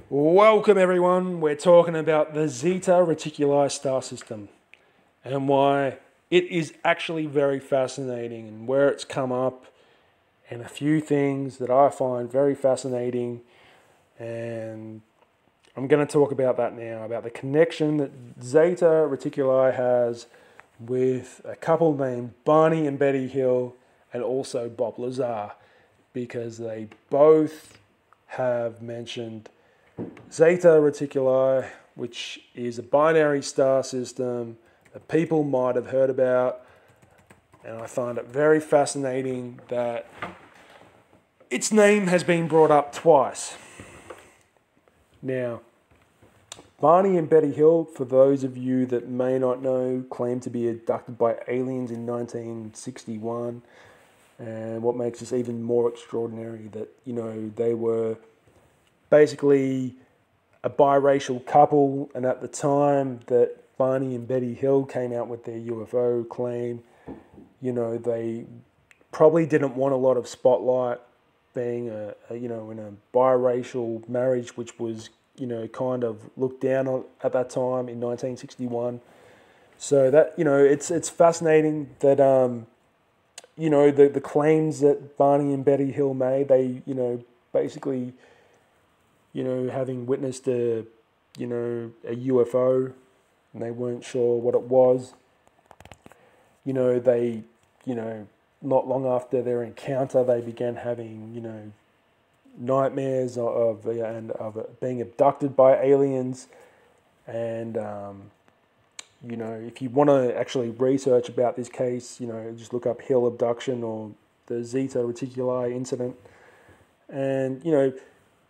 Welcome everyone, we're talking about the Zeta Reticuli star system and why it is actually very fascinating and where it's come up and a few things that I find very fascinating, and I'm going to talk about that now, about the connection that Zeta Reticuli has with a couple named Barney and Betty Hill and also Bob Lazar, because they both have mentioned Zeta Reticuli, which is a binary star system that people might have heard about, and I find it very fascinating that its name has been brought up twice. Now, Barney and Betty Hill, for those of you that may not know, claimed to be abducted by aliens in 1961, and what makes this even more extraordinary that, they were basically a biracial couple, and at the time that Barney and Betty Hill came out with their UFO claim, they probably didn't want a lot of spotlight being in a biracial marriage, which was kind of looked down on at that time in 1961. So that it's fascinating that the claims that Barney and Betty Hill made, they basically having witnessed a UFO, and they weren't sure what it was. They not long after their encounter, they began having nightmares of being abducted by aliens, and if you want to actually research about this case, just look up Hill abduction or the Zeta Reticuli incident, and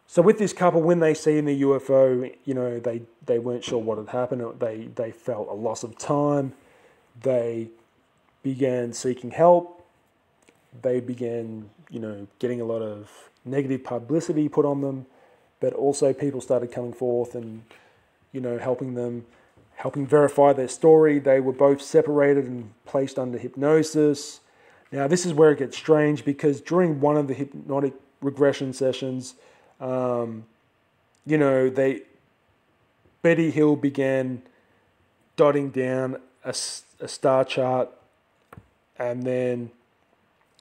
So with this couple, when they seen the UFO, they weren't sure what had happened. They felt a loss of time. They began seeking help. They began, getting a lot of negative publicity put on them, but also people started coming forth and, helping verify their story. They were both separated and placed under hypnosis. Now, this is where it gets strange, because during one of the hypnotic regression sessions, Betty Hill began dotting down a star chart, and then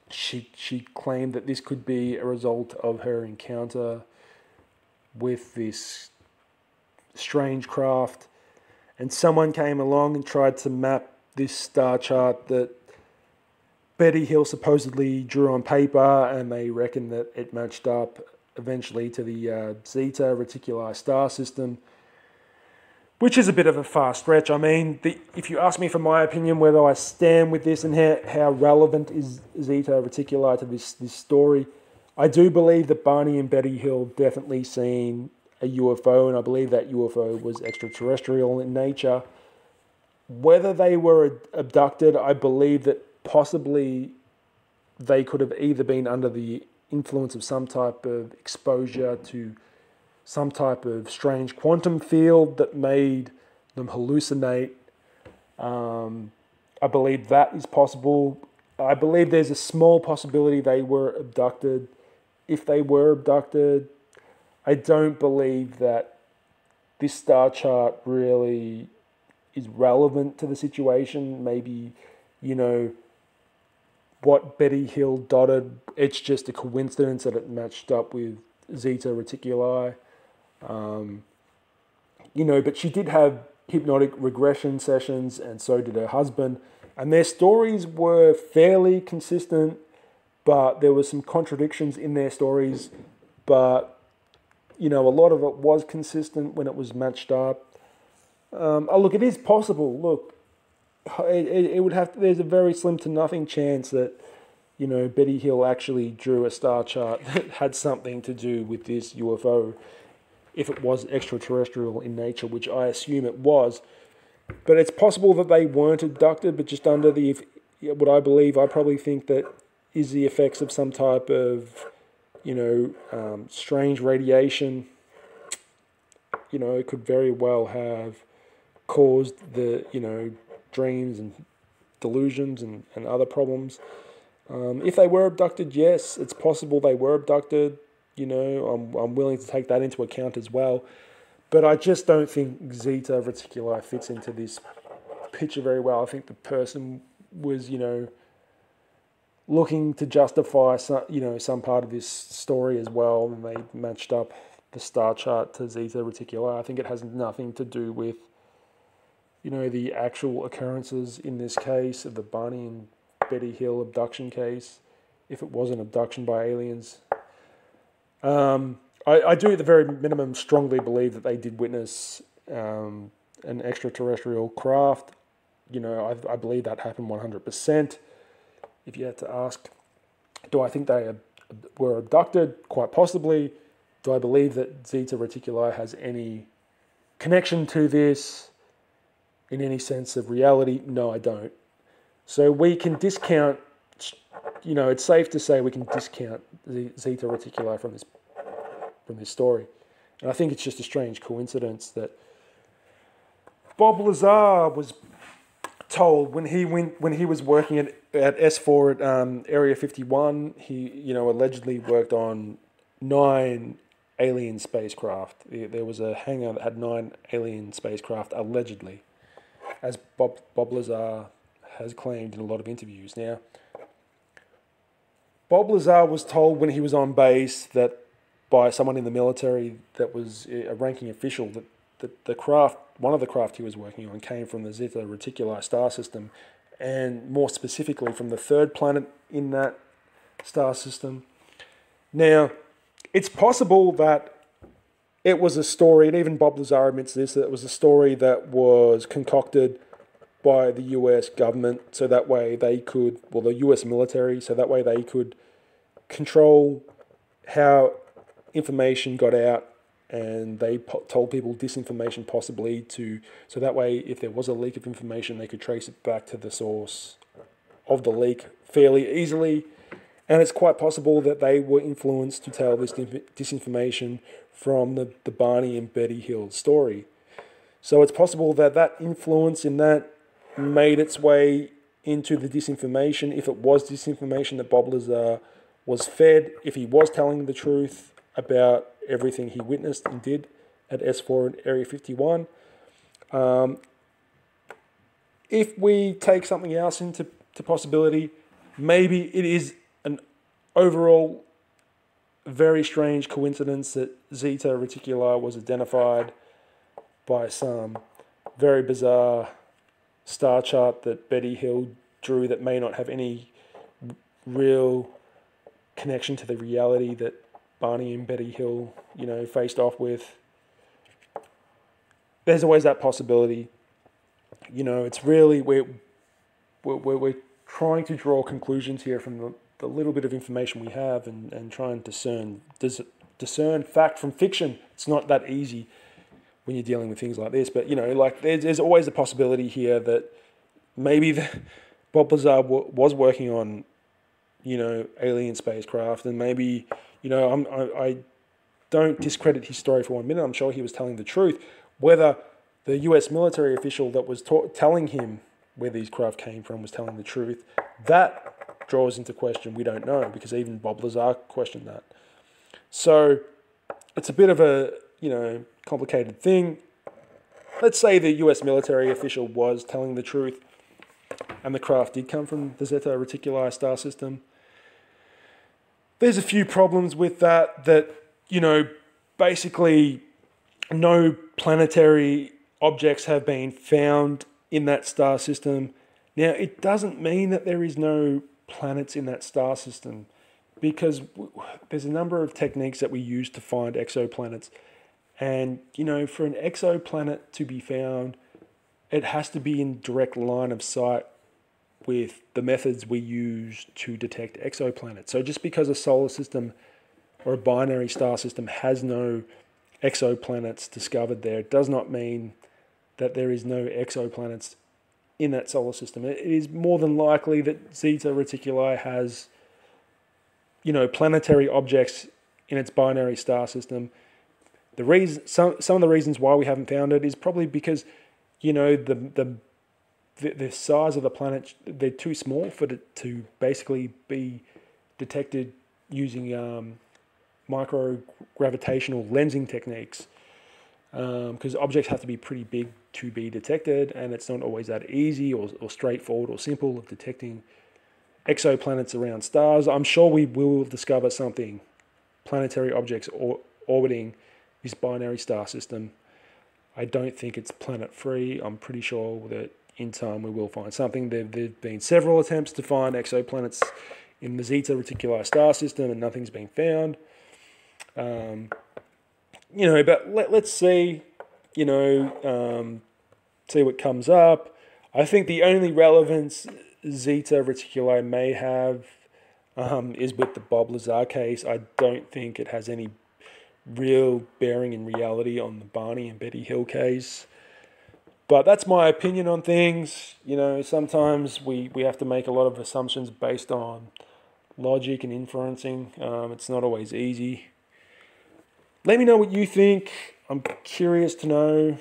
she claimed that this could be a result of her encounter with this strange craft, and someone came along and tried to map this star chart that Betty Hill supposedly drew on paper, and they reckon that it matched up eventually to the Zeta Reticuli star system, which is a bit of a far stretch. I mean, if you ask me for my opinion, whether I stand with this and how relevant is Zeta Reticuli to this story, I do believe that Barney and Betty Hill definitely seen a UFO, and I believe that UFO was extraterrestrial in nature. Whether they were abducted, I believe that possibly they could have either been under the influence of some type of exposure to some type of strange quantum field that made them hallucinate. I believe that is possible. I believe there's a small possibility they were abducted. If they were abducted, I don't believe that this star chart really is relevant to the situation. Maybe, what Betty Hill dotted, it's just a coincidence that it matched up with Zeta Reticuli. But she did have hypnotic regression sessions, and so did her husband. And their stories were fairly consistent, but there were some contradictions in their stories. But, a lot of it was consistent when it was matched up. Look, it is possible. Look, it would have to, there's a very slim to nothing chance that, Betty Hill actually drew a star chart that had something to do with this UFO, if it was extraterrestrial in nature, which I assume it was. But it's possible that they weren't abducted, but just under what I probably think that is the effects of some type of, strange radiation. It could very well have caused the, dreams and delusions and other problems. If they were abducted, yes, it's possible they were abducted. I'm willing to take that into account as well. But I just don't think Zeta Reticuli fits into this picture very well. I think the person was, looking to justify some part of this story as well, and they matched up the star chart to Zeta Reticuli. I think it has nothing to do with, the actual occurrences in this case of the Barney and Betty Hill abduction case, if it was an abduction by aliens. I do, at the very minimum, strongly believe that they did witness an extraterrestrial craft. I believe that happened 100%. If you had to ask, do I think they were abducted? Quite possibly. Do I believe that Zeta Reticuli has any connection to this in any sense of reality? No, I don't. So we can discount, it's safe to say we can discount the Zeta Reticuli from this story. And I think it's just a strange coincidence that Bob Lazar was told when he was working at S4 at Area 51, he allegedly worked on 9 alien spacecraft. There was a hangar that had 9 alien spacecraft allegedly, as Bob Lazar has claimed in a lot of interviews. Now, Bob Lazar was told when he was on base that by someone in the military that was a ranking official that the craft, one of the craft he was working on, came from the Zeta Reticuli star system, and more specifically from the 3rd planet in that star system. Now, it's possible that it was a story, and even Bob Lazar admits this, that it was a story that was concocted by the US government so that way they could, the US military, so that way they could control how information got out, and they told people disinformation possibly so that way if there was a leak of information they could trace it back to the source of the leak fairly easily. And it's quite possible that they were influenced to tell this disinformation from the Barney and Betty Hill story. So it's possible that that influence in that made its way into the disinformation, if it was disinformation that Bob Lazar was fed, if he was telling the truth about everything he witnessed and did at S4 and Area 51. If we take something else into possibility, maybe it is an overall very strange coincidence that Zeta Reticuli was identified by some very bizarre star chart that Betty Hill drew that may not have any real connection to the reality that Barney and Betty Hill, faced off with. There's always that possibility. It's really, we're trying to draw conclusions here from the little bit of information we have and try and discern fact from fiction. It's not that easy when you're dealing with things like this, but there's always a possibility here that maybe Bob Lazar was working on alien spacecraft, and maybe I don't discredit his story for 1 minute. I'm sure he was telling the truth. Whether the US military official that was telling him where these craft came from was telling the truth, that draws into question. We don't know, because even Bob Lazar questioned that. So it's a bit of a complicated thing. Let's say the US military official was telling the truth and the craft did come from the Zeta Reticuli star system. There's a few problems with that, basically no planetary objects have been found in that star system. Now, it doesn't mean that there is no planets in that star system, because there's a number of techniques that we use to find exoplanets. And, for an exoplanet to be found, it has to be in direct line of sight with the methods we use to detect exoplanets. So just because a solar system or a binary star system has no exoplanets discovered there, it does not mean that there is no exoplanets in that solar system. It is more than likely that Zeta Reticuli has, planetary objects in its binary star system. The reason, some of the reasons why we haven't found it is probably because, the size of the planet, they're too small for it to basically be detected using microgravitational lensing techniques, because objects have to be pretty big to be detected, and it's not always that easy or straightforward or simple of detecting exoplanets around stars. I'm sure we will discover something, planetary objects orbiting this binary star system. I don't think it's planet-free. I'm pretty sure that in time we will find something. There've been several attempts to find exoplanets in the Zeta Reticuli star system, and nothing's been found. But let's see, see what comes up. I think the only relevance Zeta Reticuli may have is with the Bob Lazar case. I don't think it has any real bearing in reality on the Barney and Betty Hill case. But that's my opinion on things. Sometimes we have to make a lot of assumptions based on logic and inferencing. It's not always easy. Let me know what you think. I'm curious to know.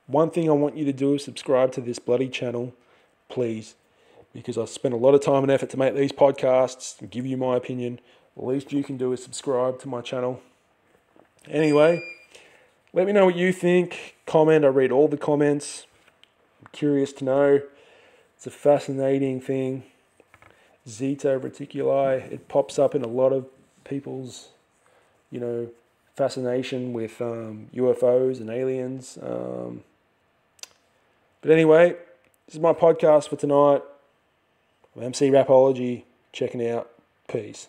One thing I want you to do is subscribe to this bloody channel, please, because I spent a lot of time and effort to make these podcasts and give you my opinion. The least you can do is subscribe to my channel. Anyway, let me know what you think. Comment. I read all the comments. I'm curious to know. It's a fascinating thing. Zeta Reticuli. It pops up in a lot of people's, fascination with UFOs and aliens. But anyway, this is my podcast for tonight. I'm MC Rapology. Checking out. Peace.